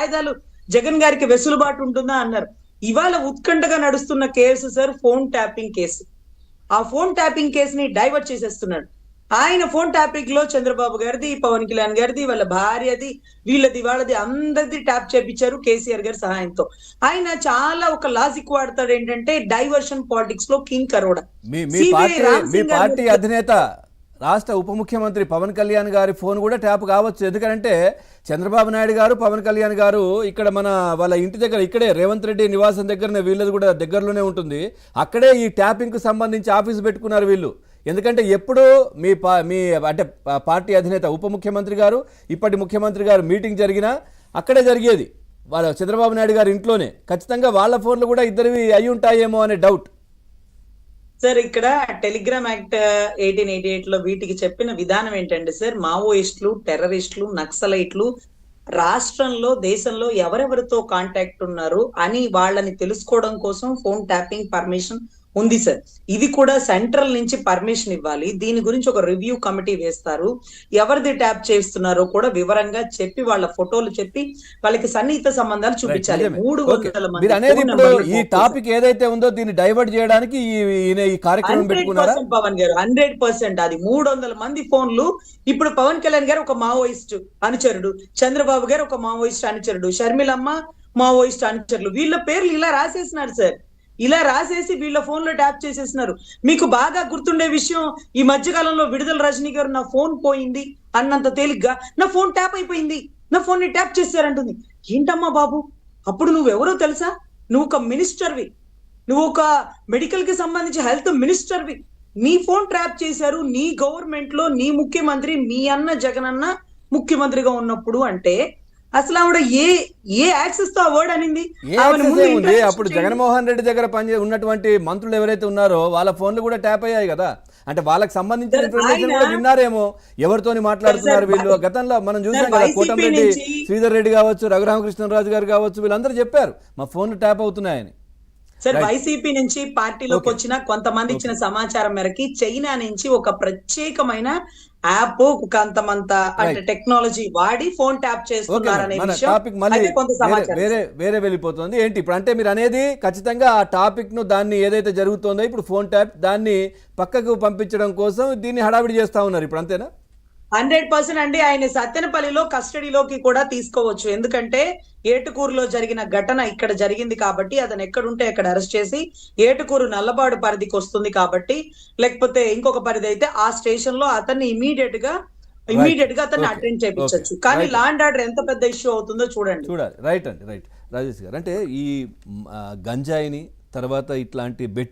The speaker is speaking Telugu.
వాయిదాలు జగన్ గారికి వెసులుబాటు ఉంటుందా అన్నారు. ఇవాళ ఉత్కంఠగా నడుస్తున్న case sir phone tapping case. ఆ ఫోన్ ట్యాపింగ్ కేసుని డైవర్ట్ చేసేస్తున్నాడు. ఆయన ఫోన్ ట్యాపింగ్ లో చంద్రబాబు గారిది, పవన్ కళ్యాణ్ గారిది, వాళ్ళ భార్యది, వీళ్ళది వాళ్ళది అందరిది ట్యాప్ చేపించారు కేసీఆర్ గారి సహాయంతో. ఆయన చాలా ఒక లాజిక్ వాడతాడు, ఏంటంటే డైవర్షన్ పాలిటిక్స్ లో కింగ్ కరోడా. మీ పార్టీ అధినేత రాష్ట్ర ఉప ముఖ్యమంత్రి పవన్ కళ్యాణ్ గారి ఫోన్ కూడా ట్యాప్ కావచ్చు. ఎందుకంటే చంద్రబాబు నాయుడు గారు, పవన్ కళ్యాణ్ గారు ఇక్కడ వాళ్ళ ఇంటి దగ్గర, ఇక్కడే రేవంత్ రెడ్డి నివాసం దగ్గరనే, వీళ్ళది కూడా దగ్గరలోనే ఉంటుంది. అక్కడే ఈ ట్యాపింగ్కి సంబంధించి ఆఫీసు పెట్టుకున్నారు వీళ్ళు. ఎందుకంటే ఎప్పుడు మీ అంటే పార్టీ అధినేత ఉప ముఖ్యమంత్రి గారు, ఇప్పటి ముఖ్యమంత్రి గారు మీటింగ్ జరిగినా అక్కడే జరిగేది. వాళ్ళ చంద్రబాబు నాయుడు గారి ఇంట్లోనే. ఖచ్చితంగా వాళ్ళ ఫోన్లు కూడా ఇద్దరివి అయి ఉంటాయేమో అనే డౌట్. సార్ ఇక్కడ టెలిగ్రామ్ యాక్ట్ 1888 లో వీటికి చెప్పిన విధానం ఏంటంటే సార్, మావోయిస్టులు, టెర్రరిస్టులు, నక్సలైట్లు రాష్ట్రంలో, దేశంలో ఎవరెవరితో కాంటాక్ట్ ఉన్నారు అని వాళ్ళని తెలుసుకోవడం కోసం ఫోన్ ట్యాపింగ్ పర్మిషన్ ఉంది సార్. ఇది కూడా సెంట్రల్ నుంచి పర్మిషన్ ఇవ్వాలి. దీని గురించి ఒక రివ్యూ కమిటీ వేస్తారు. ఎవరిది ట్యాప్ చేస్తున్నారో కూడా వివరంగా చెప్పి, వాళ్ళ ఫోటోలు చెప్పి, వాళ్ళకి సన్నిహిత సంబంధాలు చూపించాలి. 300 మంది ఈ టాపిక్ ఏదైతే ఉందో దీన్ని డైవర్ట్ చేయడానికి ఈ కార్యక్రమం పెట్టుకున్నారా? పవన్ గారు 100% అది 300 మంది ఫోన్లు. ఇప్పుడు పవన్ కళ్యాణ్ గారు ఒక మావోయిస్ట్ అనుచరుడు, చంద్రబాబు గారు ఒక మావోయిస్ట్ అనుచరుడు, షర్మిలమ్మ మావోయిస్ట్ అనుచరులు, వీళ్ళ పేర్లు ఇలా రాసేసినారు సార్. ఇలా రాసేసి వీళ్ళ ఫోన్ లో ట్యాప్ చేసేసినారు. మీకు బాగా గుర్తుండే విషయం, ఈ మధ్య కాలంలో విడుదల రజనీ గారు నా ఫోన్ పోయింది అన్నంత తేలిగ్గా నా ఫోన్ ట్యాప్ అయిపోయింది, నా ఫోన్ ని ట్యాప్ చేశారంటుంది. ఏంటమ్మా బాబు, అప్పుడు నువ్వెవరో తెలుసా? నువ్వు ఒక మినిస్టర్వి, నువ్వు ఒక మెడికల్ కి సంబంధించి హెల్త్ మినిస్టర్వి. నీ ఫోన్ ట్యాప్ చేశారు నీ గవర్నమెంట్ లో, నీ ముఖ్యమంత్రి, మీ అన్న జగన్ అన్న ముఖ్యమంత్రిగా ఉన్నప్పుడు. అంటే అసలు ఆవిడ ఏ యాక్సెస్ తో ఆ వర్డ్ అనింది? అప్పుడు జగన్మోహన్ రెడ్డి దగ్గర ఉన్నటువంటి మంత్రులు ఎవరైతే ఉన్నారో వాళ్ళ ఫోన్లు కూడా ట్యాప్ అయ్యాయి కదా. అంటే వాళ్ళకి సంబంధించిన ఇన్ఫర్మేషన్ కూడా విన్నారేమో, ఎవరితోని మాట్లాడుతున్నారు వీళ్ళు. గతంలో మనం చూసాం కదా, కోటంరెడ్డి శ్రీధర్ రెడ్డి కావచ్చు, రఘురామకృష్ణరాజు గారు కావచ్చు, వీళ్ళందరూ చెప్పారు మా ఫోన్లు ట్యాప్ అవుతున్నాయని. సార్ వైసీపీ నుంచి పార్టీలోకి వచ్చిన కొంతమంది ఇచ్చిన సమాచారం మేరకి చైనా నుంచి ఒక ప్రత్యేకమైన యాప్ కొంతమంత అంటే టెక్నాలజీ వాడి ఫోన్ ట్యాప్ చేస్తున్నారనే విషయం వేరే వెళ్ళిపోతుంది. ఏంటి ఇప్పుడు అంటే మీరు అనేది ఖచ్చితంగా ఆ టాపిక్ ను, దాన్ని ఏదైతే జరుగుతుందో ఇప్పుడు ఫోన్ ట్యాప్, దాన్ని పక్కకు పంపించడం కోసం దీన్ని హడావిడి చేస్తా ఉన్నారు ఇప్పుడు, అంతేనా? 100% అండి. ఆయన సత్తెనపల్లిలో కస్టడీలోకి కూడా తీసుకోవచ్చు. ఎందుకంటే ఏటుకూరులో జరిగిన ఘటన ఇక్కడ జరిగింది కాబట్టి, అతను ఎక్కడుంటే అక్కడ అరెస్ట్ చేసి ఏటుకూరు నల్లబాడు పరిధికి వస్తుంది కాబట్టి, లేకపోతే ఇంకొక పరిధి అయితే ఆ స్టేషన్ లో అతన్ని ఇమీడియట్ గా అతన్ని అటెండ్ చేయించవచ్చు. కానీ లా అండ్ ఆర్డర్ ఎంత పెద్ద ఇష్యూ అవుతుందో చూడాలి. రైట్ అండి, రైట్. రాజేష్ గారు, అంటే ఈ గంజాయిని తర్వాత ఇట్లాంటి బెట్టింగ్